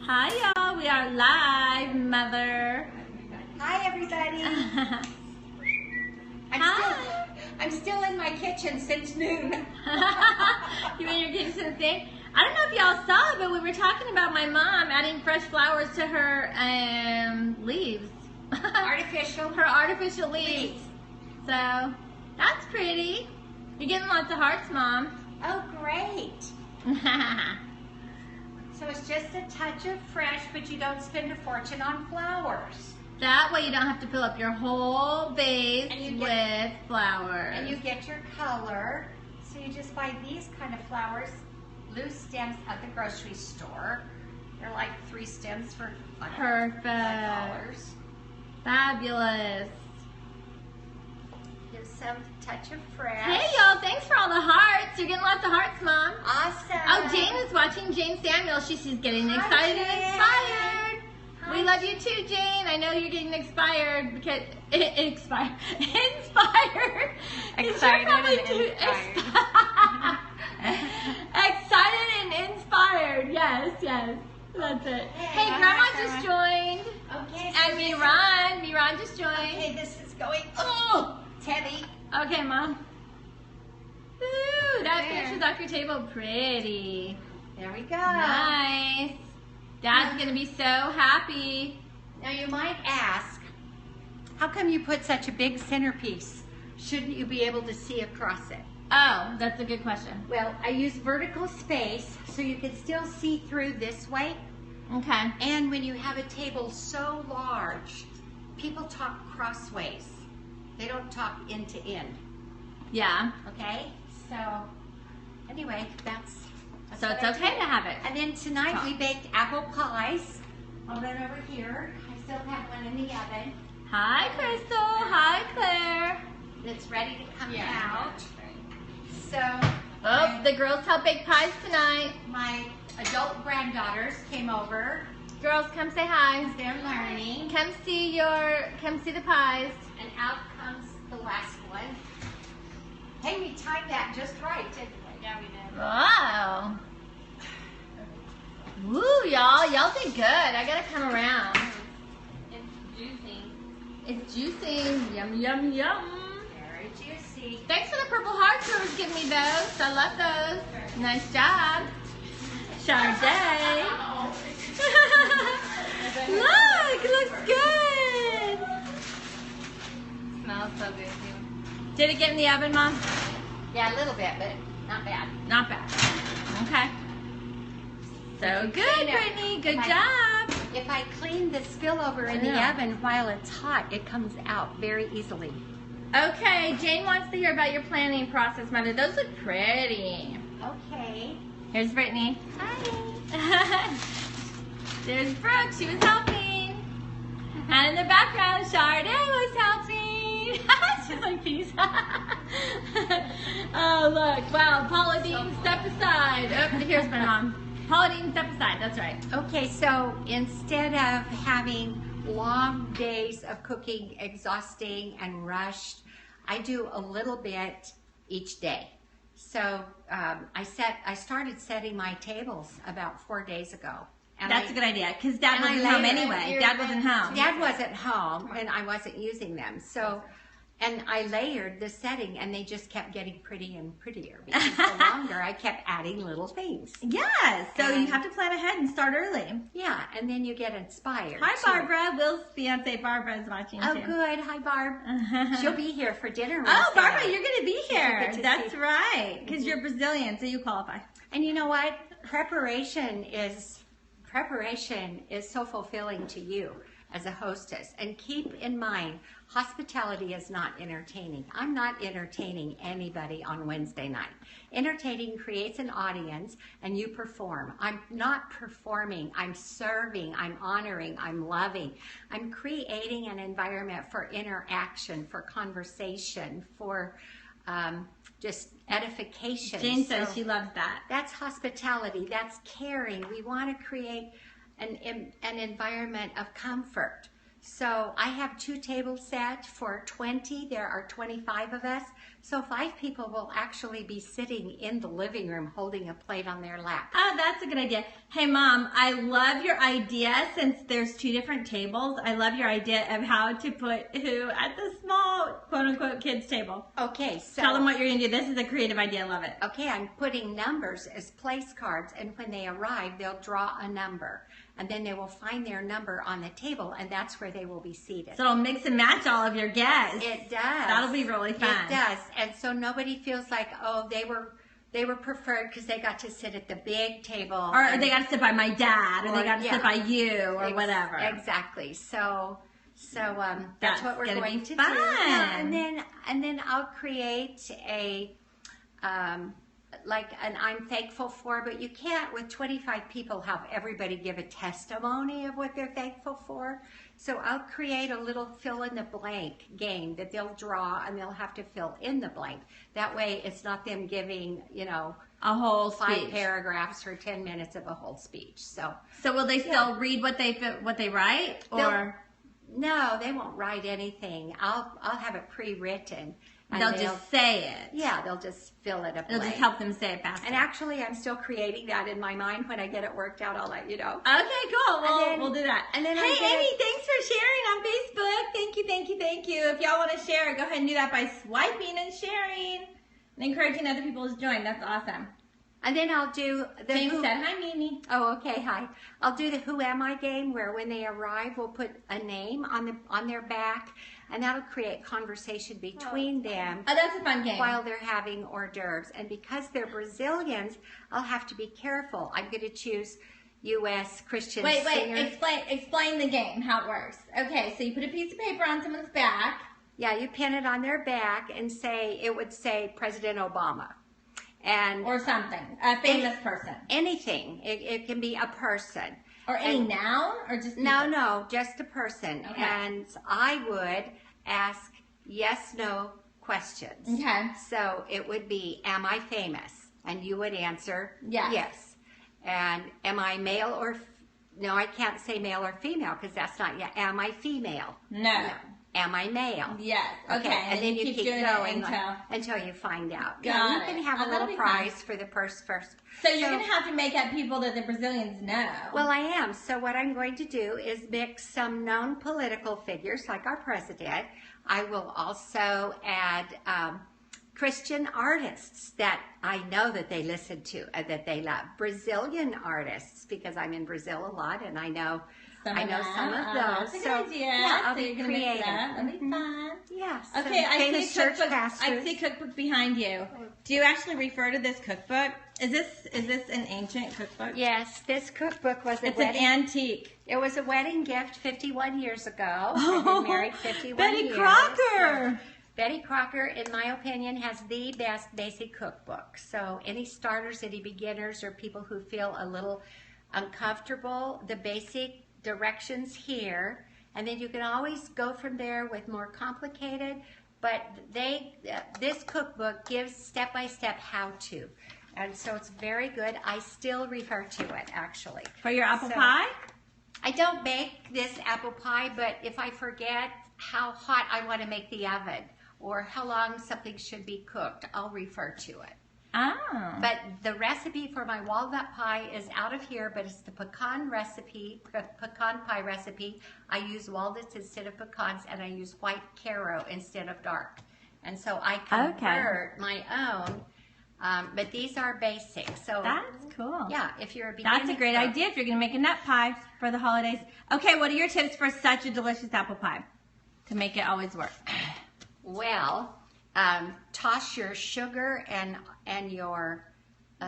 Hi y'all, we are live, Mother. Hi everybody. I'm still in my kitchen since noon. You in your kitchen since noon? I don't know if y'all saw, but we were talking about my mom adding fresh flowers to her leaves. Artificial. Her artificial leaves. So, that's pretty. You're getting lots of hearts, Mom. Oh, great. So it's just a touch of fresh, but you don't spend a fortune on flowers. That way you don't have to fill up your whole vase with flowers. And you get your color. So you just buy these kind of flowers, loose stems at the grocery store. They're like 3 stems for like Perfect. $5. Fabulous. Give some touch of fresh. Hey y'all, thanks for all the hearts. You're getting lots of hearts, Mom. Awesome. Oh, Jane is watching. Jane Samuel. She's getting excited and inspired. We love you too, Jane. I know you're getting inspired because inspired. Excited and inspired. Excited and inspired. Yes, yes. That's it. Hey, Grandma just joined. Okay. So And Miran just joined. Okay, this is going. Oh, it's heavy. Okay, Mom. Ooh, that picture's off your table. Pretty. There we go. Nice. Dad's gonna be so happy. Now you might ask, how come you put such a big centerpiece? Shouldn't you be able to see across it? Oh, that's a good question. Well, I use vertical space so you can still see through this way. Okay. And when you have a table so large, people talk crossways. They don't talk end to end. Yeah. Okay? So, anyway, that's So what it's I okay did. to have it. And then tonight we baked apple pies. I'll run over here. I still have one in the oven. Hi, Crystal. Hi, Claire. And it's ready to come out. So, Oh, the girls help bake pies tonight. my adult granddaughters came over. Girls, come say hi. They're learning. Come see the pies. And out comes the last one. Hey, we timed that just right, didn't we? Yeah, we did. Wow. Woo, y'all. Y'all did good. I gotta come around. It's juicing. Yum, yum, yum. Very juicy. Thanks for the purple hearts whoever's giving me those. I love those. Nice job. Sade. Look, it looks good. Smells so good too. Did it get in the oven, Mom? Yeah, a little bit, but not bad. Not bad. Okay. So good, Brittany. Good job. If I clean the spillover in the oven while it's hot, it comes out very easily. Okay, Jane wants to hear about your planning process, Mother. Those look pretty. Okay. Here's Brittany. Hi. There's Brooke. She was helping. And in the background, Sade was helping. She's like, peace. Oh, look. Wow. Paula Dean, step aside. Oh, here's my mom. Paula Dean, step aside. That's right. Okay, so instead of having long days of cooking, exhausting and rushed, I do a little bit each day. So I started setting my tables about 4 days ago. And That's a good idea, because Dad wasn't home anyway. Dad wasn't home. Dad wasn't home, and I wasn't using them. So, and I layered the setting, and they just kept getting prettier and prettier. Because the longer, I kept adding little things. Yes, so you have to plan ahead and start early. Yeah, and then you get inspired. Hi, too. Barbara. Will's fiance Barbara is watching Oh, too. good. Hi, Barb. She'll be here for dinner. Oh, Wednesday Barbara, night. you're going to be here. get to That's see- right, because you're Brazilian, so you qualify. And you know what? Preparation is so fulfilling to you as a hostess. And keep in mind, hospitality is not entertaining. I'm not entertaining anybody on Wednesday night. Entertaining creates an audience and you perform. I'm not performing. I'm serving. I'm honoring. I'm loving. I'm creating an environment for interaction, for conversation, for just edification. Jane says she loves that. That's hospitality. That's caring. We want to create an environment of comfort. So I have 2 tables set for 20. There are 25 of us. So 5 people will actually be sitting in the living room holding a plate on their lap. Oh, that's a good idea. Hey, Mom, I love your idea since there's 2 different tables. I love your idea of how to put who at the small, quote-unquote, kids table. Okay, so... Tell them what you're going to do. This is a creative idea. I love it. Okay, I'm putting numbers as place cards, and when they arrive, they'll draw a number. And then they will find their number on the table, and that's where they will be seated. So it'll mix and match all of your guests. It does. That'll be really fun. It does. And so nobody feels like, oh, they were preferred because they got to sit at the big table. Or they got to sit by my dad, or they got to sit by you, or whatever. Exactly. So that's what we're going to do. Fun. And then I'll create a like an I'm thankful for, but you can't with 25 people have everybody give a testimony of what they're thankful for. So I'll create a little fill in the blank game that they'll draw and they'll have to fill in the blank. That way it's not them giving, a whole 5 paragraphs or 10 minutes of a whole speech. So will they still read what they write, or? No, they won't write anything. I'll have it pre-written. They'll just say it. Yeah, they'll just fill it up. It'll just help them say it faster. And actually, I'm still creating that in my mind. When I get it worked out, I'll let you know. Okay, cool. We'll do that. And then hey, Amy, thanks for sharing on Facebook. Thank you, thank you, thank you. If y'all want to share, go ahead and do that by swiping and sharing and encouraging other people to join. That's awesome. And then I'll do the James said, hi, Mimi. Oh, okay, hi. I'll do the Who Am I game, where when they arrive, we'll put a name on their back, and that'll create conversation between them. Oh, that's a fun game. While they're having hors d'oeuvres. And because they're Brazilians, I'll have to be careful. I'm going to choose U.S. Christian singers. Explain the game, how it works. Okay, so you put a piece of paper on someone's back. Yeah, you pin it on their back and it would say President Obama. Or something. A famous person. Anything. It can be a person. Or any noun? Or just people? No, just a person. Okay. And I would ask yes/no questions. Okay. So it would be, am I famous? And you would answer yes. And am I male or... No, I can't say male or female because that's not yet. Am I female? No. Am I male? Yes. Okay. And then you keep going until you find out. You can have a little prize for the first. So you're going to have to make up people that the Brazilians know. Well, I am. So what I'm going to do is mix some known political figures like our president. I will also add Christian artists that I know that they listen to and that they love. Brazilian artists, because I'm in Brazil a lot and I know some of those. That's a good idea. Yeah, I'll be creative. That'll be fun. Yeah. Okay, I see a cookbook behind you. Do you actually refer to this cookbook? Is this an ancient cookbook? Yes, this cookbook was an antique. It was a wedding gift 51 years ago. I've been married 51 Betty years. Crocker. Betty Crocker, in my opinion, has the best basic cookbook. So any starters, any beginners, or people who feel a little uncomfortable, the basic directions here, and then you can always go from there with more complicated, but this cookbook gives step-by-step how-to, and so it's very good. I still refer to it, actually. For your apple pie? I don't make this apple pie, but if I forget how hot I want to make the oven or how long something should be cooked, I'll refer to it. Oh. But the recipe for my walnut pie is out of here, but it's the pecan pie recipe. I use walnuts instead of pecans, and I use white Caro instead of dark. And so I convert my own, but these are basic. So that's cool. Yeah, if you're a beginner. That's a great idea if you're going to make a nut pie for the holidays. Okay, what are your tips for such a delicious apple pie to make it always work? Well, toss your sugar and your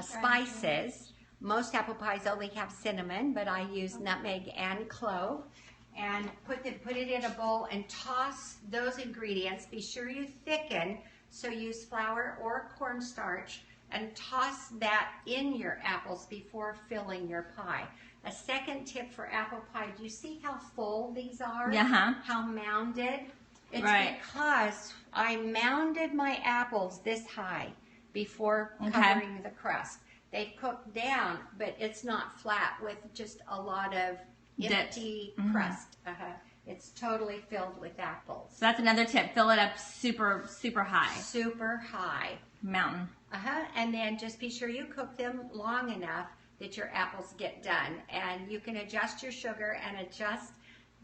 spices. Most apple pies only have cinnamon, but I use nutmeg and clove. And put it in a bowl and toss those ingredients. Be sure you thicken, so use flour or cornstarch, and toss that in your apples before filling your pie. A second tip for apple pie, do you see how full these are? Yeah. How mounded? It's because I mounded my apples this high before covering the crust. They cook down, but it's not flat with just a lot of empty crust. It's totally filled with apples. So that's another tip. Fill it up super, super high. Super high. Mountain. And then just be sure you cook them long enough that your apples get done. And you can adjust your sugar and adjust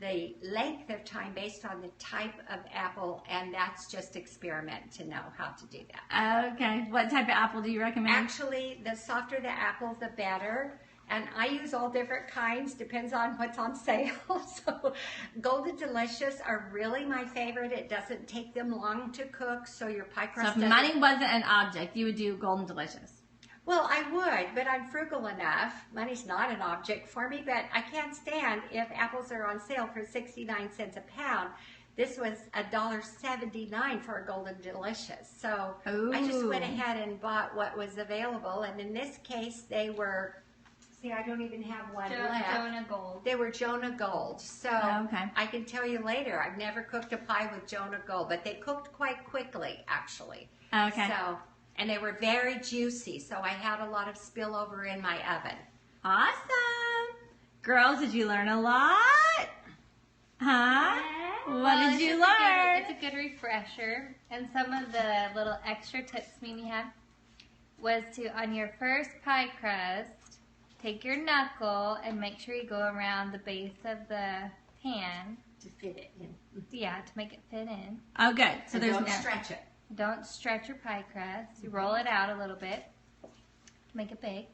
the length of time based on the type of apple, and that's just experiment to know how to do that. Okay. What type of apple do you recommend? Actually, the softer the apple, the better. And I use all different kinds, depends on what's on sale. So Golden Delicious are really my favorite. It doesn't take them long to cook, so your pie crust So if money wasn't an object, you would do Golden Delicious. Well, I would, but I'm frugal enough. Money's not an object for me, but I can't stand if apples are on sale for 69 cents a pound. This was $1.79 for a Golden Delicious. So I just went ahead and bought what was available. And in this case, they were, see, I don't even have one left. Jonah Gold. They were Jonah Gold. So I can tell you later, I've never cooked a pie with Jonah Gold, but they cooked quite quickly, actually. Okay. So, and they were very juicy, so I had a lot of spillover in my oven. Awesome. Girls, did you learn a lot? Huh? What did you learn? It's a good refresher. And some of the little extra tips Mimi had was to, on your first pie crust, take your knuckle and make sure you go around the base of the pan. To fit it in. Yeah, to make it fit in. Oh, good. So there's don't stretch it. Don't stretch your pie crust. You roll it out a little bit to make it big.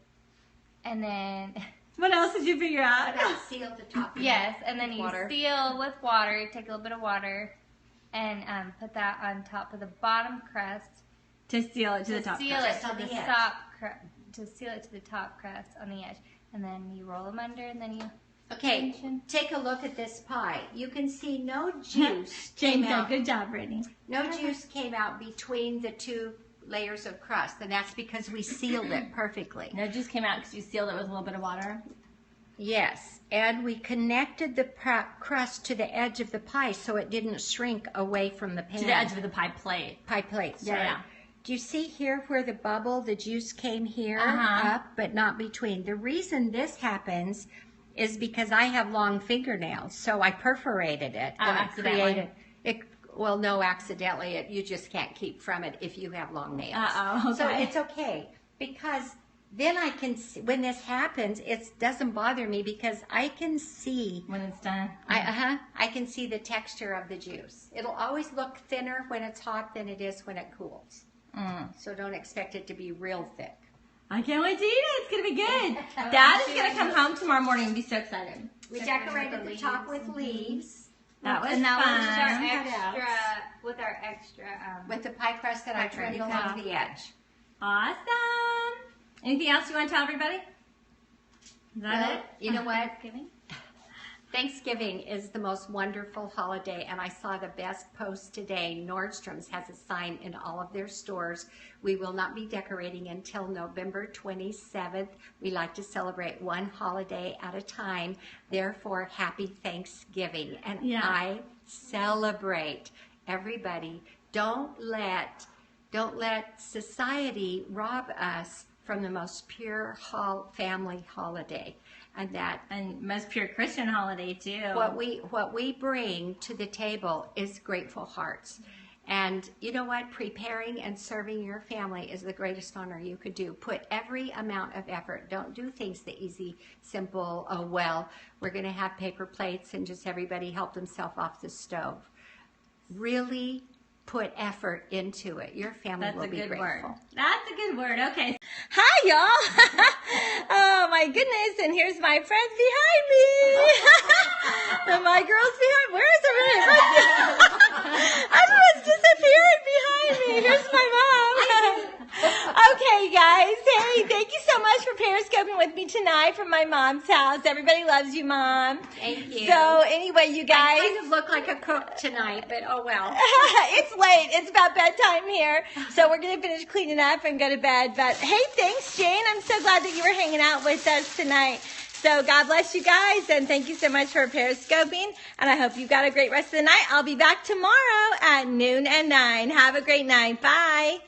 And then... What else did you figure out? Seal the top. Yes, and then you water. seal with water. Take a little bit of water and put that on top of the bottom crust. To seal it to the top. Seal crust. it to the top crust. To seal it to the top crust on the edge. And then you roll them under and then you... Okay, take a look at this pie. You can see no juice Jane came said, out. good job, Brittany. No juice came out between the two layers of crust, and that's because we sealed it perfectly. No juice came out because you sealed it with a little bit of water. Yes, and we connected the crust to the edge of the pie so it didn't shrink away from the pan. To the edge of the pie plate. Pie plate, sorry. Yeah. Do you see here where the bubble, the juice came here up, but not between? The reason this happens is because I have long fingernails, so I perforated it. Oh, accidentally. Well, no, accidentally. You just can't keep from it if you have long nails. Uh-oh, okay. So it's okay, because then I can see, when this happens, it doesn't bother me because I can see. When it's done. I can see the texture of the juice. It'll always look thinner when it's hot than it is when it cools. So don't expect it to be real thick. I can't wait to eat it. It's going to be good. Dad is going to come home tomorrow morning and be so excited. We decorated the top with leaves. That was and that fun. with our extra With the pie crust that I trimmed along the edge. Awesome. Anything else you want to tell everybody? Is that it? You know what? Thanksgiving. Thanksgiving is the most wonderful holiday, and I saw the best post today. Nordstrom's has a sign in all of their stores. We will not be decorating until November 27th. We like to celebrate one holiday at a time. Therefore, happy Thanksgiving. And I celebrate everybody. Don't let society rob us from the most pure family holiday. And most pure Christian holiday too. What we bring to the table is grateful hearts. And you know what? Preparing and serving your family is the greatest honor you could do. Put every amount of effort. Don't do things the easy, simple, oh well, we're going to have paper plates and just everybody help themselves off the stove. Really put effort into it. Your family will be grateful. Word. That's a good word. Okay. Hi, y'all. Oh, my goodness. And here's my friends behind me. And my girls behind. Where is everybody? Everyone's disappeared behind me. Here's my mom. Okay, guys. Hey, thank you so much for Periscoping with me tonight from my mom's house. Everybody loves you, Mom. Thank you. So, anyway, you guys. I kind of look like a cook tonight, but oh well. It's late. It's about bedtime here. So we're going to finish cleaning up and go to bed. But hey, thanks, Jane. I'm so glad that you were hanging out with us tonight. So God bless you guys. And thank you so much for Periscoping. And I hope you've got a great rest of the night. I'll be back tomorrow at noon and 9. Have a great night. Bye.